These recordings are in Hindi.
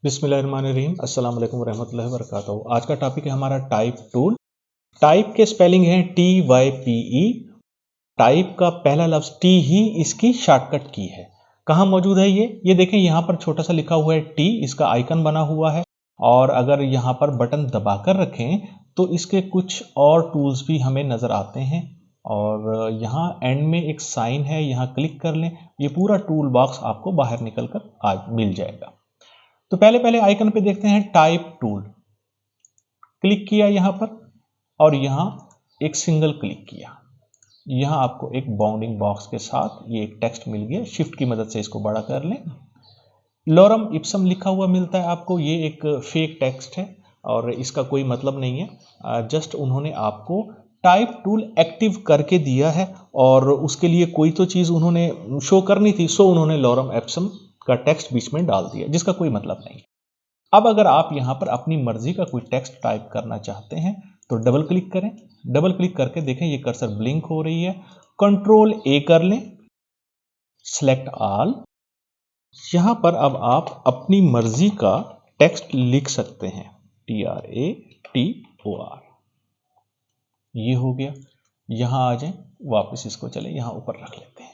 बिस्मिल्लाहिर्रहमानिर्रहीम अस्सलाम वालेकुम रहमतुल्लाहि व बरकातहू। आज का टॉपिक है हमारा टाइप टूल। टाइप के स्पेलिंग है TYPE। टाइप का पहला लफ्ज टी ही इसकी शॉर्टकट की है। कहाँ मौजूद है ये देखें, यहाँ पर छोटा सा लिखा हुआ है टी, इसका आइकन बना हुआ है। और अगर यहाँ पर बटन दबाकर रखें तो इसके कुछ और टूल्स भी हमें नज़र आते हैं। और यहाँ एंड में एक साइन है, यहाँ क्लिक कर लें, ये पूरा टूल बॉक्स आपको बाहर निकल कर आज मिल जाएगा। तो पहले आइकन पे देखते हैं टाइप टूल। क्लिक किया यहाँ पर और यहाँ एक सिंगल क्लिक किया। यहाँ आपको एक बाउंडिंग बॉक्स के साथ ये एक टेक्स्ट मिल गया। शिफ्ट की मदद से इसको बड़ा कर लें। लॉरम इप्सम लिखा हुआ मिलता है आपको। ये एक फेक टेक्स्ट है और इसका कोई मतलब नहीं है। जस्ट उन्होंने आपको टाइप टूल एक्टिव करके दिया है और उसके लिए कोई तो चीज़ उन्होंने शो करनी थी, सो उन्होंने लॉरम इप्सम का टेक्स्ट बीच में डाल दिया जिसका कोई मतलब नहीं। अब अगर आप यहां पर अपनी मर्जी का कोई टेक्स्ट टाइप करना चाहते हैं तो डबल क्लिक करें। डबल क्लिक करके देखें ये कर्सर ब्लिंक हो रही है। कंट्रोल ए कर लें, सिलेक्ट ऑल। यहां पर अब आप अपनी मर्जी का टेक्स्ट लिख सकते हैं। TRATOR, ये हो गया। यहां आ जाएं, वापस इसको चले यहां ऊपर रख लेते हैं।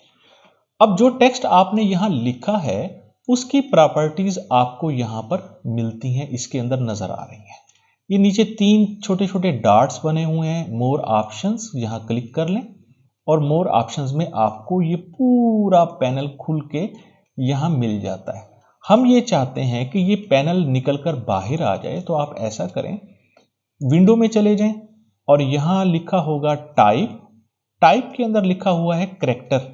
अब जो टेक्स्ट आपने यहां लिखा है उसकी प्रॉपर्टीज आपको यहां पर मिलती हैं, इसके अंदर नजर आ रही हैं। ये नीचे 3 छोटे छोटे डॉट्स बने हुए हैं। मोर ऑप्शंस, यहां क्लिक कर लें और मोर ऑप्शंस में आपको ये पूरा पैनल खुल के यहां मिल जाता है। हम ये चाहते हैं कि ये पैनल निकलकर बाहर आ जाए, तो आप ऐसा करें, विंडो में चले जाएं और यहां लिखा होगा टाइप। टाइप के अंदर लिखा हुआ है करैक्टर।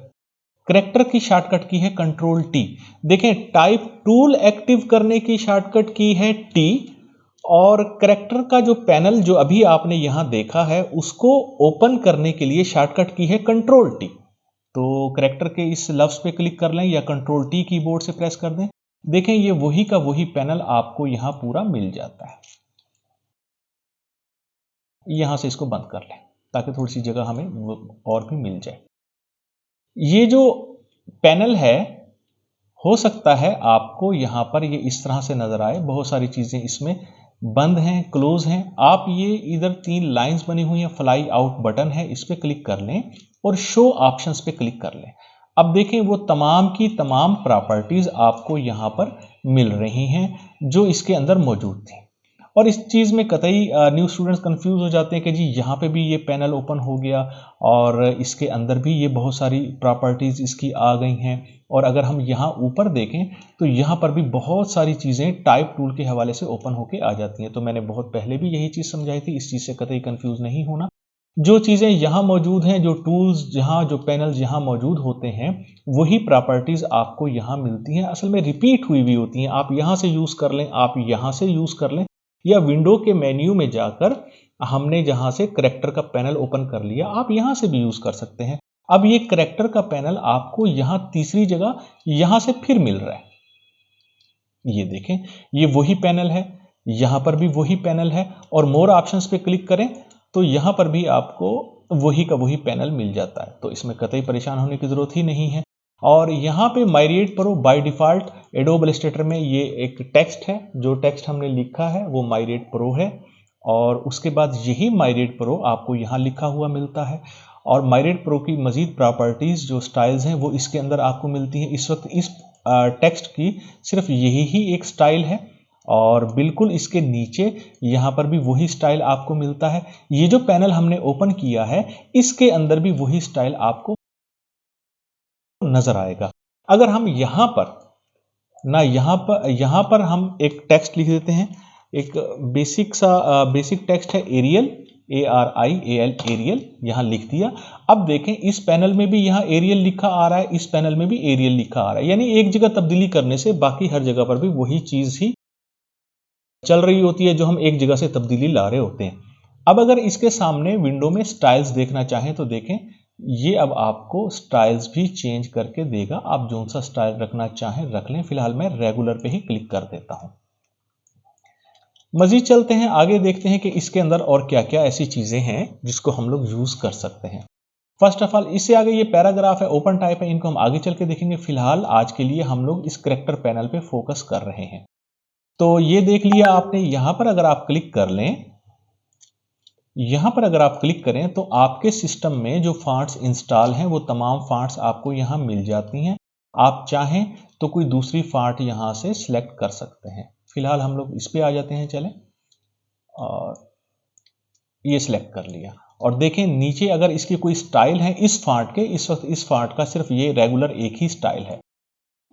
करैक्टर की शॉर्टकट की है कंट्रोल टी। देखें, टाइप टूल एक्टिव करने की शॉर्टकट की है टी और करैक्टर का जो पैनल जो अभी आपने यहां देखा है उसको ओपन करने के लिए शॉर्टकट की है कंट्रोल टी। तो करैक्टर के इस लफ्ज पे क्लिक कर लें या कंट्रोल टी कीबोर्ड से प्रेस कर दें। देखें ये वही का वही पैनल आपको यहां पूरा मिल जाता है। यहां से इसको बंद कर लें ताकि थोड़ी सी जगह हमें और भी मिल जाए। ये जो पैनल है, हो सकता है आपको यहां पर ये इस तरह से नजर आए। बहुत सारी चीजें इसमें बंद हैं, क्लोज हैं। आप ये इधर 3 लाइंस बनी हुई हैं, फ्लाई आउट बटन है, इस पे क्लिक कर लें और शो ऑप्शंस पे क्लिक कर लें। अब देखें वो तमाम की तमाम प्रॉपर्टीज आपको यहां पर मिल रही हैं जो इसके अंदर मौजूद थी। और इस चीज़ में कतई न्यू स्टूडेंट्स कंफ्यूज हो जाते हैं कि जी यहाँ पे भी ये पैनल ओपन हो गया और इसके अंदर भी ये बहुत सारी प्रॉपर्टीज़ इसकी आ गई हैं। और अगर हम यहाँ ऊपर देखें तो यहाँ पर भी बहुत सारी चीज़ें टाइप टूल के हवाले से ओपन होके आ जाती हैं। तो मैंने बहुत पहले भी यही चीज़ समझाई थी, इस चीज़ से कतई कंफ्यूज नहीं होना। जो चीज़ें यहाँ मौजूद हैं, जो टूल्स जहाँ, जो पैनल्स यहाँ मौजूद होते हैं, वही प्रॉपर्टीज़ आपको यहाँ मिलती हैं। असल में रिपीट हुई भी होती हैं। आप यहाँ से यूज़ कर लें, आप यहाँ से यूज़ कर लें, या विंडो के मेन्यू में जाकर हमने जहां से करैक्टर का पैनल ओपन कर लिया, आप यहां से भी यूज कर सकते हैं। अब ये करैक्टर का पैनल आपको यहां तीसरी जगह यहां से फिर मिल रहा है। ये देखें, ये वही पैनल है, यहां पर भी वही पैनल है और मोर ऑप्शंस पे क्लिक करें तो यहां पर भी आपको वही का वही पैनल मिल जाता है। तो इसमें कतई परेशान होने की जरूरत ही नहीं है। और यहाँ पे migrate pro by default adobe Illustrator में ये एक टेक्स्ट है, जो टेक्स्ट हमने लिखा है वो माइग्रेट प्रो है। और उसके बाद यही माइग्रेट प्रो आपको यहाँ लिखा हुआ मिलता है। और माइग्रेट प्रो की मजीद प्रॉपर्टीज़ जो स्टाइल्स हैं वो इसके अंदर आपको मिलती हैं। इस वक्त इस टेक्स्ट की सिर्फ यही ही एक स्टाइल है और बिल्कुल इसके नीचे यहाँ पर भी वही स्टाइल आपको मिलता है। ये जो पैनल हमने ओपन किया है इसके अंदर भी वही स्टाइल आपको नजर आएगा। अगर हम यहाँ पर यहाँ पर हम एक टेक्स्ट लिख देते हैं, एक बेसिक टेक्स्ट है एरियल, ARIAL, एरियल, यहाँ लिख दिया। अब देखें इस पैनल में भी यहाँ एरियल लिखा आ रहा है, इस पैनल में भी एरियल लिखा आ रहा है। यानी एक जगह तब्दीली करने से बाकी हर जगह पर भी वही चीज ही चल रही होती है जो हम एक जगह से तब्दीली ला रहे होते हैं। अब अगर इसके सामने विंडो में स्टाइल्स देखना चाहें तो देखें, ये अब आपको स्टाइल्स भी चेंज करके देगा। आप जो सा स्टाइल रखना चाहें रख लें। फिलहाल मैं रेगुलर पे ही क्लिक कर देता हूं। मजीद चलते हैं आगे, देखते हैं कि इसके अंदर और क्या क्या ऐसी चीजें हैं जिसको हम लोग यूज कर सकते हैं। फर्स्ट ऑफ ऑल इससे आगे ये पैराग्राफ है, ओपन टाइप है, इनको हम आगे चल के देखेंगे। फिलहाल आज के लिए हम लोग इस करैक्टर पैनल पे फोकस कर रहे हैं। तो ये देख लिया आपने। यहां पर अगर आप क्लिक कर लें, यहां पर अगर आप क्लिक करें तो आपके सिस्टम में जो फॉन्ट्स इंस्टॉल हैं वो तमाम फॉन्ट्स आपको यहां मिल जाती हैं। आप चाहें तो कोई दूसरी फॉन्ट यहां से सिलेक्ट कर सकते हैं। फिलहाल हम लोग इस पे आ जाते हैं, चलें, और ये सिलेक्ट कर लिया। और देखें नीचे अगर इसकी कोई स्टाइल है इस फॉन्ट के, इस वक्त इस फॉन्ट का सिर्फ ये रेगुलर एक ही स्टाइल है।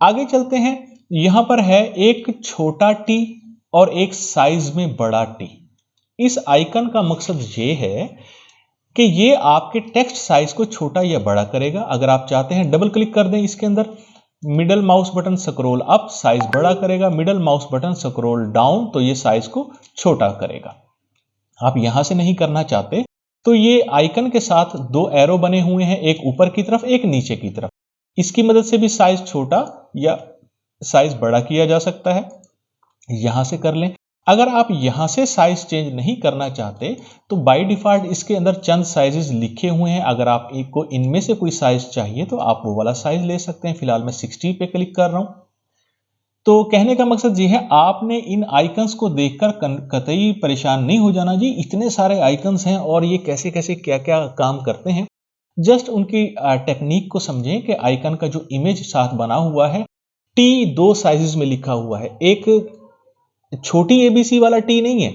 आगे चलते हैं। यहां पर है एक छोटा टी और एक साइज में बड़ा टी। इस आइकन का मकसद ये है कि ये आपके टेक्स्ट साइज को छोटा या बड़ा करेगा। अगर आप चाहते हैं डबल क्लिक कर दें इसके अंदर, middle mouse button scroll up size बड़ा करेगा, middle mouse button scroll down तो ये साइज को छोटा करेगा। आप यहां से नहीं करना चाहते तो ये आइकन के साथ दो एरो बने हुए हैं, एक ऊपर की तरफ एक नीचे की तरफ। इसकी मदद से भी साइज छोटा या साइज बड़ा किया जा सकता है। यहां से कर लें। अगर आप यहां से साइज चेंज नहीं करना चाहते तो बाय डिफॉल्ट इसके अंदर चंद साइजेस लिखे हुए हैं। अगर आप एक को इनमें से कोई साइज चाहिए तो आप वो वाला साइज ले सकते हैं। फिलहाल मैं 60 पे क्लिक कर रहा हूं। तो कहने का मकसद ये है, आपने इन आइकन्स को देखकर कतई परेशान नहीं हो जाना जी, इतने सारे आइकन्स हैं और ये कैसे कैसे क्या क्या काम करते हैं। जस्ट उनकी टेक्निक को समझें कि आइकन का जो इमेज साथ बना हुआ है, टी दो साइजेस में लिखा हुआ है। एक छोटी एबीसी वाला टी नहीं है,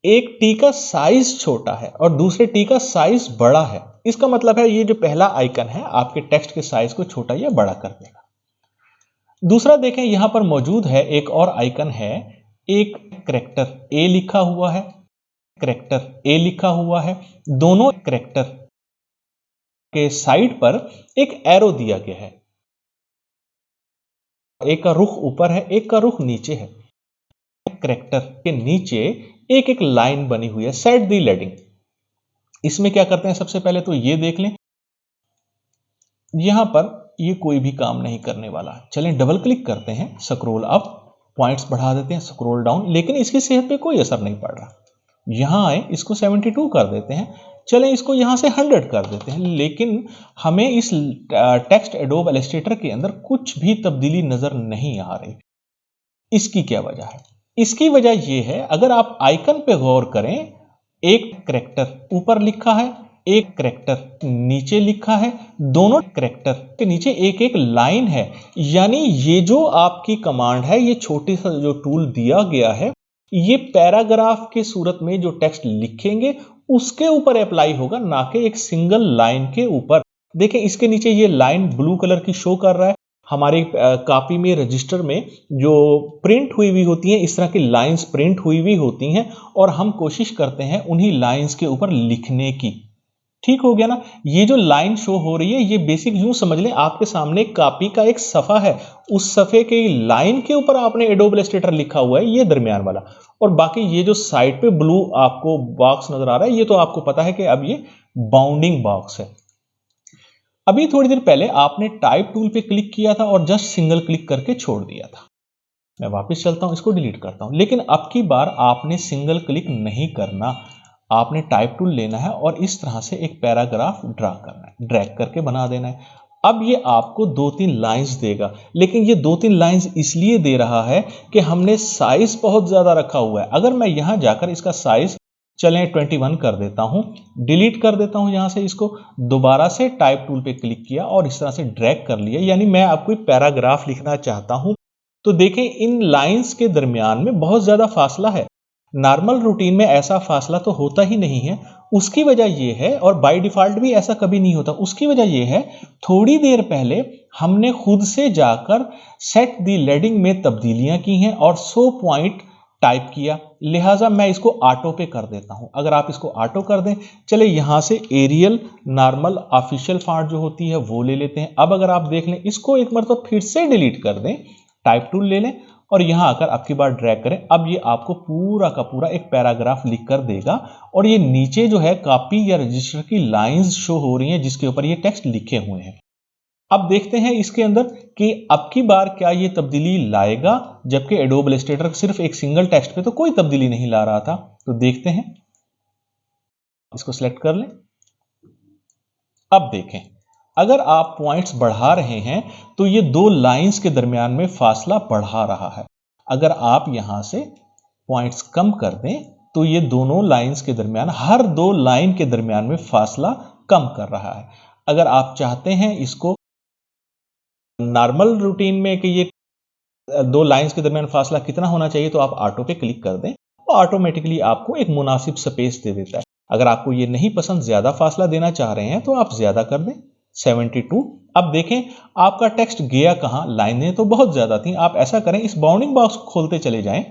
एक टी का साइज छोटा है और दूसरे टी का साइज बड़ा है। इसका मतलब है ये जो पहला आइकन है आपके टेक्स्ट के साइज को छोटा या बड़ा कर देगा। दूसरा देखें, यहां पर मौजूद है एक और आइकन है, एक करैक्टर ए लिखा हुआ है, करैक्टर ए लिखा हुआ है। दोनों करैक्टर के साइड पर एक एरो दिया गया है, एक का रुख ऊपर है एक का रुख नीचे है। करैक्टर के नीचे एक एक लाइन बनी हुई है, सेट दी लेडिंग। इसमें क्या करते हैं, सबसे पहले तो ये देख लें, यहां पर ये कोई भी काम नहीं करने वाला। चलें डबल क्लिक करते हैं, स्क्रॉल अप, पॉइंट्स बढ़ा देते हैं, स्क्रॉल डाउन, लेकिन इसकी सेहत पे कोई असर नहीं पड़ रहा। यहां आए, इसको 72 कर देते हैं, चलें इसको यहां से 100 कर देते हैं, लेकिन हमें इस टेक्स्ट एडोब इलस्ट्रेटर के अंदर कुछ भी तब्दीली नजर नहीं आ रही। इसकी क्या वजह है? इसकी वजह यह है, अगर आप आइकन पे गौर करें, एक करैक्टर ऊपर लिखा है, एक करैक्टर नीचे लिखा है, दोनों करैक्टर के नीचे एक एक लाइन है। यानी ये जो आपकी कमांड है, ये छोटी सा जो टूल दिया गया है, ये पैराग्राफ के सूरत में जो टेक्स्ट लिखेंगे उसके ऊपर अप्लाई होगा, ना कि एक सिंगल लाइन के ऊपर। देखें इसके नीचे ये लाइन ब्लू कलर की शो कर रहा है। हमारी कॉपी में, रजिस्टर में जो प्रिंट हुई हुई होती हैं, इस तरह की लाइंस प्रिंट हुई हुई होती हैं और हम कोशिश करते हैं उन्हीं लाइंस के ऊपर लिखने की। ठीक हो गया ना? ये जो लाइन शो हो रही है, ये बेसिक यूं समझ लें, आपके सामने कॉपी का एक सफा है, उस सफे के लाइन के ऊपर आपने एडोब इलस्ट्रेटर लिखा हुआ है, ये दरमियान वाला, और बाकी ये जो साइड पे ब्लू आपको बॉक्स नजर आ रहा है, ये तो आपको पता है कि अब ये बाउंडिंग बॉक्स है। अभी थोड़ी देर पहले आपने टाइप टूल पे क्लिक किया था और जस्ट सिंगल क्लिक करके छोड़ दिया था। मैं वापस चलता हूं, इसको डिलीट करता हूं, लेकिन अब की बार आपने सिंगल क्लिक नहीं करना, आपने टाइप टूल लेना है और इस तरह से एक पैराग्राफ ड्रा करना है, ड्रैग करके बना देना है। अब ये आपको 2-3 लाइंस देगा, लेकिन ये 2-3 लाइंस इसलिए दे रहा है कि हमने साइज बहुत ज्यादा रखा हुआ है। अगर मैं यहां जाकर इसका साइज, चलें 21 कर देता हूं, डिलीट कर देता हूं यहां से, इसको दोबारा से टाइप टूल पे क्लिक किया और इस तरह से ड्रैग कर लिया, यानी मैं अब कोई पैराग्राफ लिखना चाहता हूं तो देखें इन लाइंस के दरमियान में बहुत ज्यादा फासला है। नॉर्मल रूटीन में ऐसा फासला तो होता ही नहीं है। उसकी वजह यह है, और बाय डिफॉल्ट भी ऐसा कभी नहीं होता, उसकी वजह यह है थोड़ी देर पहले हमने खुद से जाकर सेट दी लेडिंग में तब्दीलियां की हैं और 100 पॉइंट टाइप किया, लिहाजा मैं इसको ऑटो पे कर देता हूं। अगर आप इसको ऑटो कर दें, चले यहां से एरियल नॉर्मल ऑफिशियल फॉन्ट जो होती है वो ले लेते हैं। अब अगर आप देख लें, इसको एक मरतबा फिर से डिलीट कर दें, टाइप टूल ले लें और यहां आकर अब की बार ड्रैग करें। अब ये आपको पूरा का पूरा एक पैराग्राफ लिख कर देगा और ये नीचे जो है कॉपी या रजिस्टर की लाइंस शो हो रही हैं जिसके ऊपर ये टेक्स्ट लिखे हुए हैं। अब देखते हैं इसके अंदर कि अब की बार क्या ये तब्दीली लाएगा, जबकि एडोब इलस्ट्रेटर सिर्फ एक सिंगल टेक्स्ट पे तो कोई तब्दीली नहीं ला रहा था। तो देखते हैं, इसको सिलेक्ट कर लें। अब देखें, अगर आप पॉइंट्स बढ़ा रहे हैं तो ये दो लाइंस के दरमियान में फासला बढ़ा रहा है। अगर आप यहां से पॉइंट्स कम कर दें तो ये दोनों लाइंस के दरमियान, हर दो लाइन के दरमियान में फासला कम कर रहा है। अगर आप चाहते हैं इसको नॉर्मल रूटीन में कि ये दो लाइंस के दरमियान फासला कितना होना चाहिए, तो आप ऑटो पे क्लिक कर दें और ऑटोमेटिकली आपको एक मुनासिब स्पेस दे देता है। अगर आपको ये नहीं पसंद, ज्यादा फासला देना चाह रहे हैं, तो आप ज्यादा कर दें 72। अब देखें आपका टेक्स्ट गया कहां, लाइनें तो बहुत ज्यादा थी। आप ऐसा करें, इस बाउंडिंग बॉक्स को खोलते चले जाएं,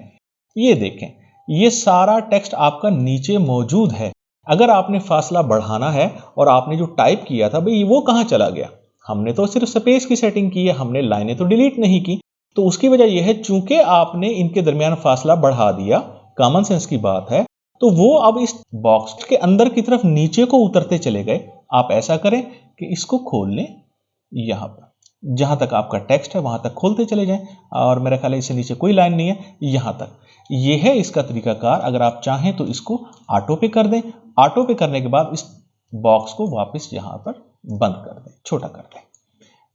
ये देखें ये सारा टेक्स्ट आपका नीचे मौजूद है। अगर आपने फासला बढ़ाना है और आपने जो टाइप किया था भाई वो कहां चला गया, हमने तो सिर्फ स्पेस की सेटिंग की है, हमने लाइनें तो डिलीट नहीं की। तो उसकी वजह यह है, चूंकि आपने इनके दरमियान फासला बढ़ा दिया, कॉमन सेंस की बात है, तो वो अब इस बॉक्स के अंदर की तरफ नीचे को उतरते चले गए। आप ऐसा करें कि इसको खोल लें, यहां पर जहां तक आपका टेक्स्ट है वहां तक खोलते चले जाएं, और मेरा ख्याल है इससे नीचे कोई लाइन नहीं है, यहां तक। यह है इसका तरीकाकार। अगर आप चाहें तो इसको ऑटो पे कर दें, ऑटो पे करने के बाद इस बॉक्स को वापस यहां पर बंद कर दें, छोटा कर दें।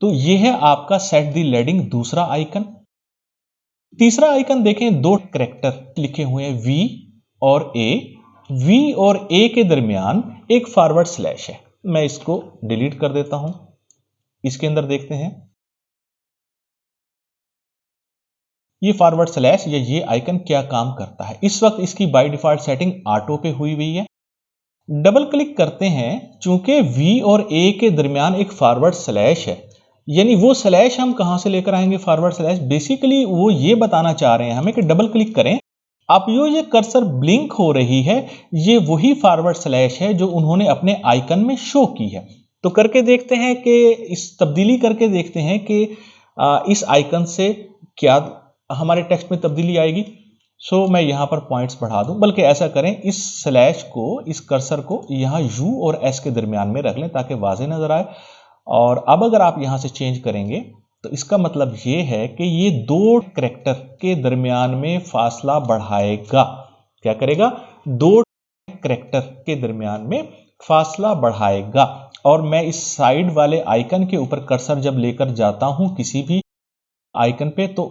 तो यह है आपका सेट दी लेडिंग दूसरा आइकन। तीसरा आइकन देखें, दो कैरेक्टर लिखे हुए हैं वी और ए। वी और ए के दरमियान एक फॉरवर्ड स्लैश है। मैं इसको डिलीट कर देता हूं। इसके अंदर देखते हैं ये फॉरवर्ड स्लैश या ये आइकन क्या काम करता है। इस वक्त इसकी बाय डिफॉल्ट सेटिंग ऑटो पे हुई हुई है। डबल क्लिक करते हैं, चूंकि वी और ए के दरमियान एक फॉरवर्ड स्लैश है, यानी वो स्लैश हम कहां से लेकर आएंगे, फॉरवर्ड स्लैश। बेसिकली वो ये बताना चाह रहे हैं हमें कि डबल क्लिक करें, आप ये कर्सर ब्लिंक हो रही है, ये वही फॉरवर्ड स्लैश है जो उन्होंने अपने आइकन में शो की है। तो करके देखते हैं कि इस तब्दीली करके देखते हैं कि इस आइकन से क्या हमारे टेक्स्ट में तब्दीली आएगी। सो मैं यहां पर पॉइंट्स बढ़ा दूं, बल्कि ऐसा करें इस स्लैश को, इस कर्सर को यहां यू और एस के दरमियान में रख लें ताकि वाज़ेह नजर आए। और अब अगर आप यहां से चेंज करेंगे तो इसका मतलब ये है कि ये दो कैरेक्टर के दरमियान में फासला बढ़ाएगा। क्या करेगा, दो कैरेक्टर के दरमियान में फासला बढ़ाएगा। और मैं इस साइड वाले आइकन के ऊपर कर्सर जब लेकर जाता हूं किसी भी आइकन पे, तो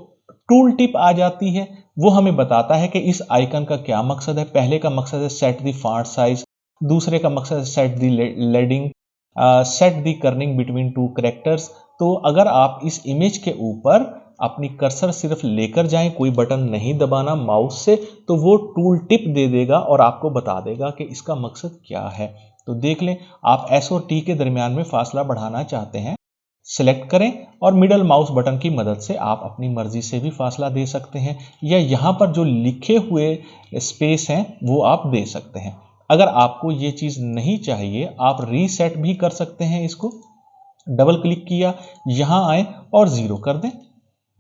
टूल टिप आ जाती है, वो हमें बताता है कि इस आइकन का क्या मकसद है। पहले का मकसद है सेट द फॉन्ट साइज, दूसरे का मकसद है set the leading, set the kerning between two characters. तो अगर आप इस इमेज के ऊपर अपनी कर्सर सिर्फ लेकर जाएं, कोई बटन नहीं दबाना माउस से, तो वो टूल टिप दे देगा और आपको बता देगा कि इसका मकसद क्या है। तो देख लें, आप एस और टी के दरमियान में फासला बढ़ाना चाहते हैं, सिलेक्ट करें और मिडल माउस बटन की मदद से आप अपनी मर्जी से भी फासला दे सकते हैं, या यहां पर जो लिखे हुए स्पेस हैं वो आप दे सकते हैं। अगर आपको ये चीज नहीं चाहिए, आप रीसेट भी कर सकते हैं। इसको डबल क्लिक किया, यहां आए और 0 कर दें,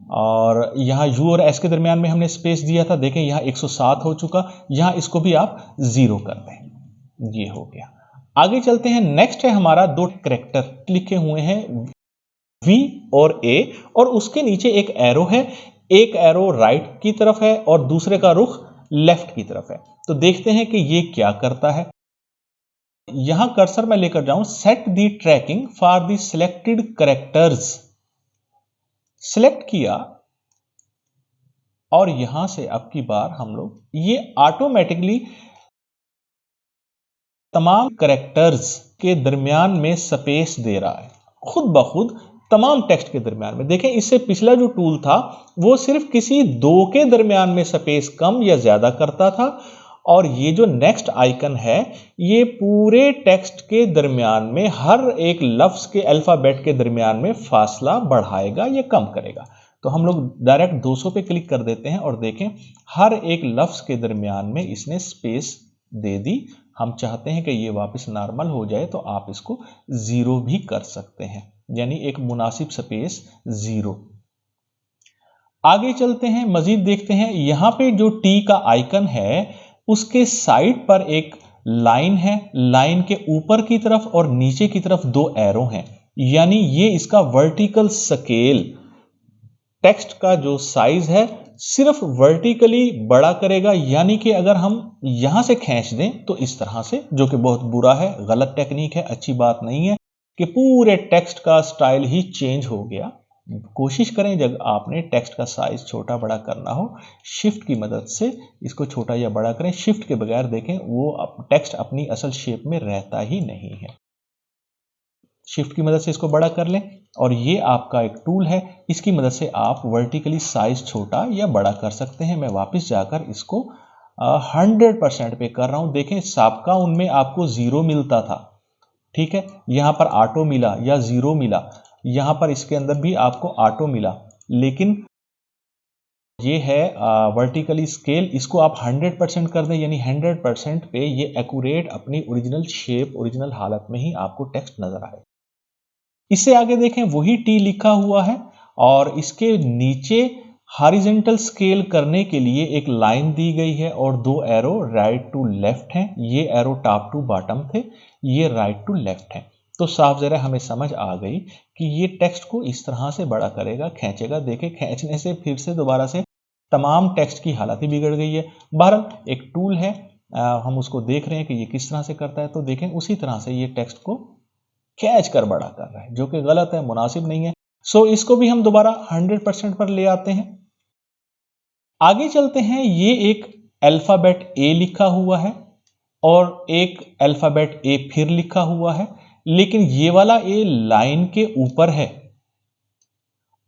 और यहां यू और एस के दरमियान में हमने स्पेस दिया था, देखें यहां 107 हो चुका, यहां इसको भी आप 0 कर दें। ये हो गया। आगे चलते हैं। नेक्स्ट है हमारा, दो कैरेक्टर लिखे हुए हैं V और A, और उसके नीचे एक एरो है, एक एरो राइट की तरफ है और दूसरे का रुख लेफ्ट की तरफ है। तो देखते हैं कि ये क्या करता है। यहां कर्सर मैं लेकर जाऊं, set the tracking for the selected characters, select किया, और यहां से अब की बार हम लोग ये ऑटोमेटिकली तमाम कैरेक्टर्स के दरमियान में स्पेस दे रहा है, खुद ब खुद तमाम टेक्स्ट के दरमियान में। देखें, इससे पिछला जो टूल था वो सिर्फ किसी दो के दरमियान में स्पेस कम या ज्यादा करता था, और ये जो नेक्स्ट आइकन है ये पूरे टेक्स्ट के दरमियान में हर एक लफ्ज के अल्फाबेट के दरमियान में फासला बढ़ाएगा या कम करेगा। तो हम लोग डायरेक्ट 200 पे क्लिक कर देते हैं और देखें हर एक लफ्ज के दरमियान में इसने स्पेस दे दी। हम चाहते हैं कि ये वापस नॉर्मल हो जाए, तो आप इसको 0 भी कर सकते हैं, यानी एक मुनासिब स्पेस 0। आगे चलते हैं, मजीद देखते हैं। यहां पे जो टी का आइकन है उसके साइड पर एक लाइन है, लाइन के ऊपर की तरफ और नीचे की तरफ दो एरो हैं, यानी ये इसका वर्टिकल स्केल टेक्स्ट का जो साइज है सिर्फ वर्टिकली बड़ा करेगा। यानी कि अगर हम यहां से खींच दें तो इस तरह से, जो कि बहुत बुरा है, गलत टेक्निक है, अच्छी बात नहीं है कि पूरे टेक्स्ट का स्टाइल ही चेंज हो गया। कोशिश करें जब आपने टेक्स्ट का साइज छोटा बड़ा करना हो, शिफ्ट की मदद से इसको छोटा या बड़ा करें। शिफ्ट के बगैर देखें वो टेक्स्ट अपनी असल शेप में रहता ही नहीं है। शिफ्ट की मदद से इसको बड़ा कर लें और ये आपका एक टूल है, इसकी मदद से आप वर्टिकली साइज छोटा या बड़ा कर सकते हैं। मैं वापस जाकर इसको 100% पे कर रहा हूं। देखें साबका उनमें आपको 0 मिलता था, ठीक है, यहां पर ऑटो मिला या 0 मिला, यहां पर इसके अंदर भी आपको ऑटो मिला, लेकिन ये है वर्टिकली स्केल, इसको आप 100% कर दें, यानी 100% पे ये एक्यूरेट अपनी ओरिजिनल शेप, ओरिजिनल हालत में ही आपको टेक्स्ट नजर आए। इससे आगे देखें वही टी लिखा हुआ है और इसके नीचे हॉरिजॉन्टल स्केल करने के लिए एक लाइन दी गई है और 2 एरो राइट टू लेफ्ट हैं। ये एरो टॉप टू बॉटम थे, ये राइट टू लेफ्ट हैं। तो साफ जरा हमें समझ आ गई कि ये टेक्स्ट को इस तरह से बड़ा करेगा, खींचेगा। देखें खींचने से फिर से दोबारा से तमाम टेक्स्ट की हालत ही बिगड़ गई है। बहरहाल एक टूल है, हम उसको देख रहे हैं कि ये किस तरह से करता है। तो देखें उसी तरह से ये टेक्स्ट को खींच कर बड़ा कर रहा है, जो कि गलत है, मुनासिब नहीं है। सो इसको भी हम दोबारा 100% पर ले आते हैं। आगे चलते हैं, ये एक अल्फाबेट ए लिखा हुआ है और एक अल्फाबेट ए फिर लिखा हुआ है, लेकिन ये वाला ए लाइन के ऊपर है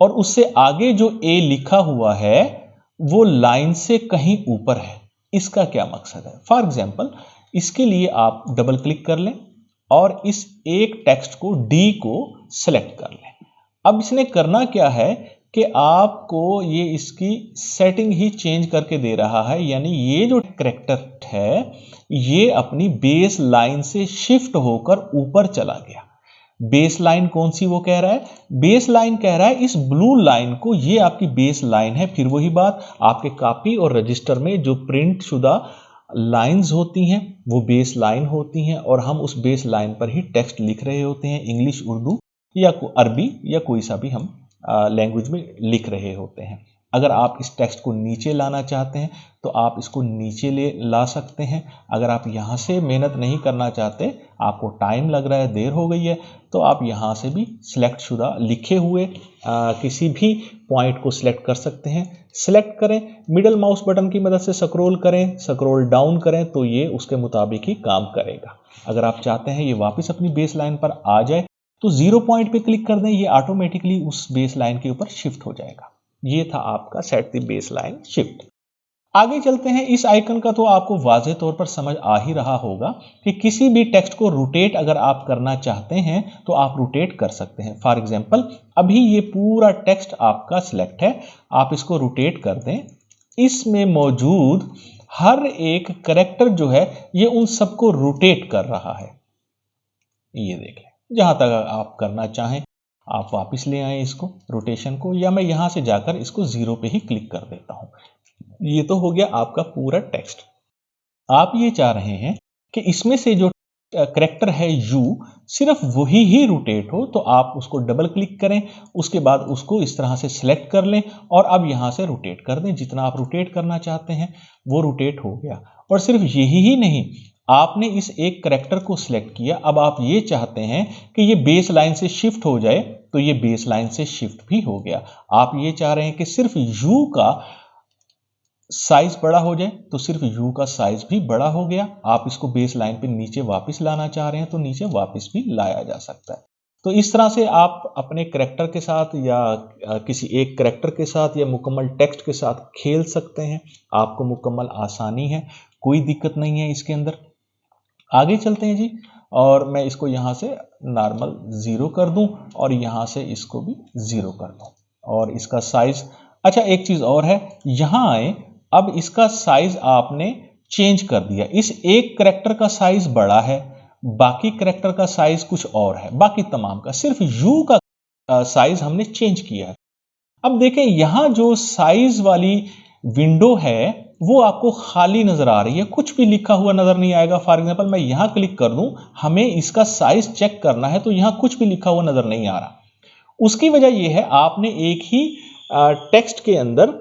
और उससे आगे जो ए लिखा हुआ है वो लाइन से कहीं ऊपर है। इसका क्या मकसद है? फॉर एग्जाम्पल इसके लिए आप डबल क्लिक कर लें और इस एक टेक्स्ट को डी को सिलेक्ट कर लें। अब इसने करना क्या है कि आपको ये इसकी सेटिंग ही चेंज करके दे रहा है, यानी ये जो कैरेक्टर है ये अपनी बेस लाइन से शिफ्ट होकर ऊपर चला गया। बेस लाइन कौन सी वो कह रहा है? बेस लाइन कह रहा है इस ब्लू लाइन को, ये आपकी बेस लाइन है। फिर वही बात, आपके कॉपी और रजिस्टर में जो प्रिंट शुदा लाइंस होती हैं वो बेस लाइन होती हैं और हम उस बेस लाइन पर ही टेक्स्ट लिख रहे होते हैं, इंग्लिश, उर्दू या अरबी या कोई सा भी हम लैंग्वेज में लिख रहे होते हैं। अगर आप इस टेक्स्ट को नीचे लाना चाहते हैं तो आप इसको नीचे ला सकते हैं। अगर आप यहाँ से मेहनत नहीं करना चाहते, आपको टाइम लग रहा है, देर हो गई है, तो आप यहाँ से भी सिलेक्ट शुदा लिखे हुए किसी भी पॉइंट को सिलेक्ट कर सकते हैं। सिलेक्ट करें, मिडल माउस बटन की मदद से स्क्रॉल करें, स्क्रॉल डाउन करें तो ये उसके मुताबिक ही काम करेगा। अगर आप चाहते हैं ये वापस अपनी बेस लाइन पर आ जाए तो 0 पॉइंट पे क्लिक कर दें, ये ऑटोमेटिकली उस बेस लाइन के ऊपर शिफ्ट हो जाएगा। ये था आपका set the base line shift. आगे चलते हैं, इस आइकन का तो आपको वाज़ेह तौर पर समझ आ ही रहा होगा कि किसी भी टेक्स्ट को रोटेट अगर आप करना चाहते हैं तो आप रोटेट कर सकते हैं। फॉर एग्जांपल अभी ये पूरा टेक्स्ट आपका सिलेक्ट है, आप इसको रोटेट कर दें, इसमें मौजूद हर एक कैरेक्टर जो है ये उन सबको रोटेट कर रहा है। ये देख लें, जहां तक आप करना चाहें आप वापस ले आए इसको रोटेशन को, या मैं यहां से जाकर इसको 0 पे ही क्लिक कर देता हूं। ये तो हो गया आपका पूरा टेक्स्ट। आप ये चाह रहे हैं कि इसमें से जो कैरेक्टर है यू सिर्फ वही ही रोटेट हो, तो आप उसको डबल क्लिक करें, उसके बाद उसको इस तरह से सिलेक्ट कर लें और अब यहां से रोटेट कर दें। जितना आप रोटेट करना चाहते हैं वो रोटेट हो गया। और सिर्फ यही ही नहीं, आपने इस एक कैरेक्टर को सिलेक्ट किया, अब आप ये चाहते हैं कि ये बेस लाइन से शिफ्ट हो जाए तो ये बेस लाइन से शिफ्ट भी हो गया। आप ये चाह रहे हैं कि सिर्फ यू का साइज बड़ा हो जाए तो सिर्फ यू का साइज भी बड़ा हो गया। आप इसको बेस लाइन पे नीचे वापस लाना चाह रहे हैं तो नीचे वापस भी लाया जा सकता है। तो इस तरह से आप अपने कैरेक्टर के साथ या किसी एक कैरेक्टर के साथ या मुकम्मल टेक्स्ट के साथ खेल सकते हैं। आपको मुकम्मल आसानी है, कोई दिक्कत नहीं है इसके अंदर। आगे चलते हैं जी, और मैं इसको यहाँ से नॉर्मल 0 कर दूं और यहाँ से इसको भी 0 कर दूं और इसका साइज, अच्छा एक चीज और है, यहाँ आए, अब इसका साइज आपने चेंज कर दिया। इस एक कैरेक्टर का साइज बड़ा है, बाकी कैरेक्टर का साइज कुछ और है, बाकी तमाम का, सिर्फ यू का साइज हमने चेंज किया है। अब देखें यहां जो साइज वाली विंडो है वो आपको खाली नजर आ रही है, कुछ भी लिखा हुआ नजर नहीं आएगा। फॉर एग्जांपल मैं यहां क्लिक कर दूं, हमें इसका साइज चेक करना है तो यहां कुछ भी लिखा हुआ नजर नहीं आ रहा। उसकी वजह यह है आपने एक ही टेक्स्ट के अंदर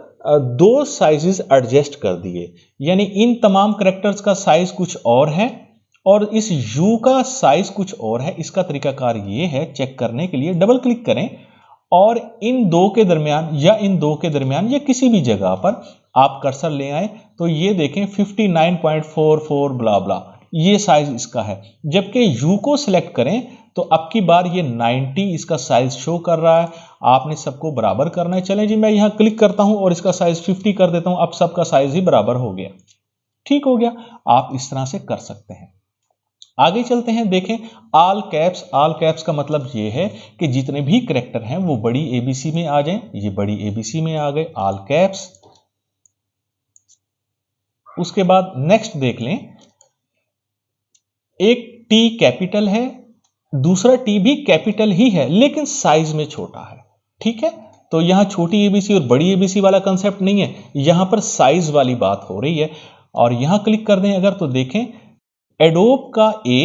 2 साइजेस एडजस्ट कर दिए, यानी इन तमाम कैरेक्टर्स का साइज कुछ और है और इस यू का साइज कुछ और है। इसका तरीकाकार ये है, चेक करने के लिए डबल क्लिक करें और इन दो के दरमियान या इन दो के दरमियान या किसी भी जगह पर आप कर्सर ले आए तो ये देखें 59.44 ब्ला ब्ला, ये साइज इसका है। जबकि यू को सिलेक्ट करें तो अब की बार ये 90 इसका साइज शो कर रहा है। आपने सबको बराबर करना है। चलें जी, मैं यहां क्लिक करता हूं और इसका साइज 50 कर देता हूं। अब सबका साइज ही बराबर हो गया, ठीक हो गया। आप इस तरह से कर सकते हैं। आगे चलते हैं, देखें ऑल कैप्स। ऑल कैप्स का मतलब यह है कि जितने भी कैरेक्टर हैं वो बड़ी एबीसी में आ जाएं। ये बड़ी एबीसी में आ गए, ऑल कैप्स। उसके बाद नेक्स्ट देख लें, एक टी कैपिटल है, दूसरा टी भी कैपिटल ही है लेकिन साइज में छोटा है, ठीक है। तो यहां छोटी एबीसी और बड़ी एबीसी वाला कंसेप्ट नहीं है, यहां पर साइज वाली बात हो रही है। और यहां क्लिक कर दें अगर तो देखें एडोब का ए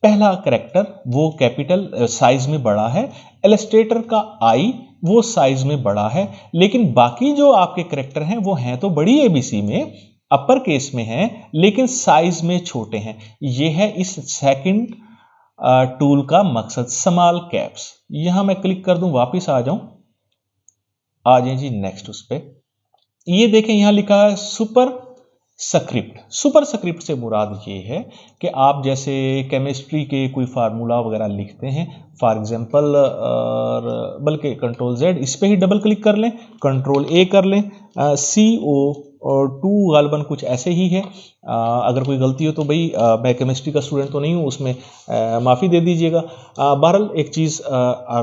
पहला कैरेक्टर वो कैपिटल साइज में बड़ा है, इलस्ट्रेटर का आई वो साइज में बड़ा है, लेकिन बाकी जो आपके कैरेक्टर हैं वो हैं तो बड़ी एबीसी में, अपर केस में हैं, लेकिन साइज में छोटे हैं। ये है इस सेकंड टूल का मकसद, स्मॉल कैप्स। यहां मैं क्लिक कर दूं, वापस आ जाऊं, आ जाए जी नेक्स्ट। उस पे ये देखें यहां लिखा है सुपर स्क्रिप्ट। सुपर स्क्रिप्ट से मुराद ये है कि आप जैसे केमिस्ट्री के कोई फार्मूला वगैरह लिखते हैं, फॉर एग्जांपल, बल्कि कंट्रोल जेड इस पे ही डबल क्लिक कर लें, कंट्रोल ए कर लें, CO2 गालबन कुछ ऐसे ही है। अगर कोई गलती हो तो भाई मैं केमिस्ट्री का स्टूडेंट तो नहीं हूँ, उसमें माफ़ी दे दीजिएगा। बहरहाल एक चीज़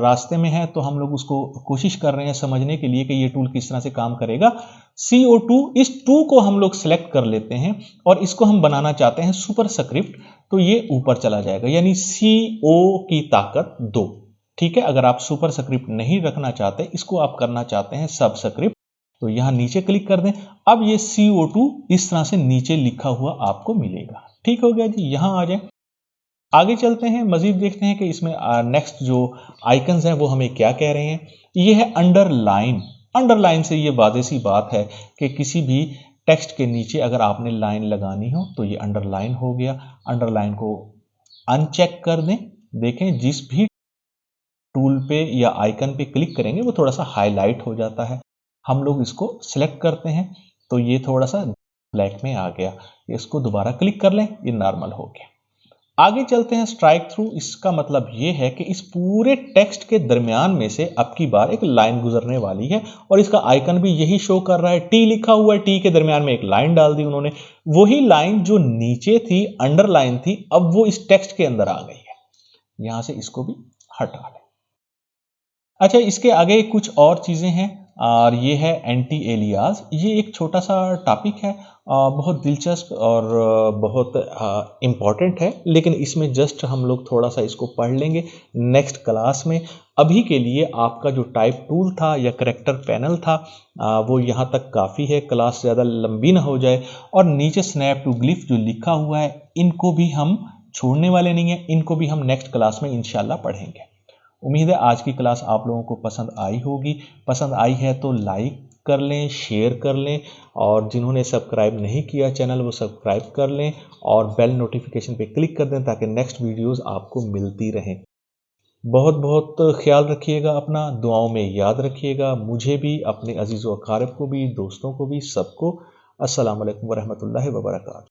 रास्ते में है तो हम लोग उसको कोशिश कर रहे हैं समझने के लिए कि ये टूल किस तरह से काम करेगा। CO2, इस 2 को हम लोग सेलेक्ट कर लेते हैं और इसको हम बनाना चाहते हैं सुपर स्क्रिप्ट, तो ये ऊपर चला जाएगा, यानी CO की ताकत 2, ठीक है। अगर आप सुपर स्क्रिप्ट नहीं रखना चाहते, इसको आप करना चाहते हैं सब स्क्रिप्ट, तो यहां नीचे क्लिक कर दें। अब ये CO2 इस तरह से नीचे लिखा हुआ आपको मिलेगा, ठीक हो गया जी। यहां आ जाए, आगे चलते हैं, मजीद देखते हैं कि इसमें नेक्स्ट जो आइकन्स हैं वो हमें क्या कह रहे हैं। ये है अंडरलाइन। अंडरलाइन से ये वाज़ेह सी बात है कि किसी भी टेक्स्ट के नीचे अगर आपने लाइन लगानी हो तो ये अंडरलाइन हो गया। अंडरलाइन को अनचेक कर दें। देखें जिस भी टूल पे या आइकन पे क्लिक करेंगे वो थोड़ा सा हाईलाइट हो जाता है। हम लोग इसको सिलेक्ट करते हैं तो ये थोड़ा सा ब्लैक में आ गया। इसको दोबारा क्लिक कर लें, ये नॉर्मल हो गया। आगे चलते हैं, स्ट्राइक थ्रू। इसका मतलब ये है कि इस पूरे टेक्स्ट के दरमियान में से अब की बार एक लाइन गुजरने वाली है और इसका आइकन भी यही शो कर रहा है। टी लिखा हुआ है, टी के दरमियान में एक लाइन डाल दी उन्होंने, वही लाइन जो नीचे थी अंडरलाइन थी, अब वो इस टेक्स्ट के अंदर आ गई है। यहां से इसको भी हटा लें। अच्छा, इसके आगे कुछ और चीज़ें हैं और ये है एंटी एलियास। ये एक छोटा सा टॉपिक है, बहुत दिलचस्प और बहुत इम्पॉर्टेंट है, लेकिन इसमें जस्ट हम लोग थोड़ा सा इसको पढ़ लेंगे नेक्स्ट क्लास में। अभी के लिए आपका जो टाइप टूल था या करेक्टर पैनल था वो यहाँ तक काफ़ी है, क्लास ज़्यादा लंबी ना हो जाए। और नीचे स्नैप टू ग्लिफ जो लिखा हुआ है, इनको भी हम छोड़ने वाले नहीं हैं, इनको भी हम नेक्स्ट क्लास में इंशाल्लाह पढ़ेंगे। उम्मीद है आज की क्लास आप लोगों को पसंद आई होगी। पसंद आई है तो लाइक कर लें, शेयर कर लें, और जिन्होंने सब्सक्राइब नहीं किया चैनल वो सब्सक्राइब कर लें और बेल नोटिफिकेशन पे क्लिक कर दें ताकि नेक्स्ट वीडियोस आपको मिलती रहें। बहुत बहुत ख्याल रखिएगा अपना, दुआओं में याद रखिएगा मुझे भी, अपने अजीज़ व अकारिब को भी, दोस्तों को भी, सबको। अस्सलाम वालेकुम वरहमतुल्लाहि वबरकातुहू।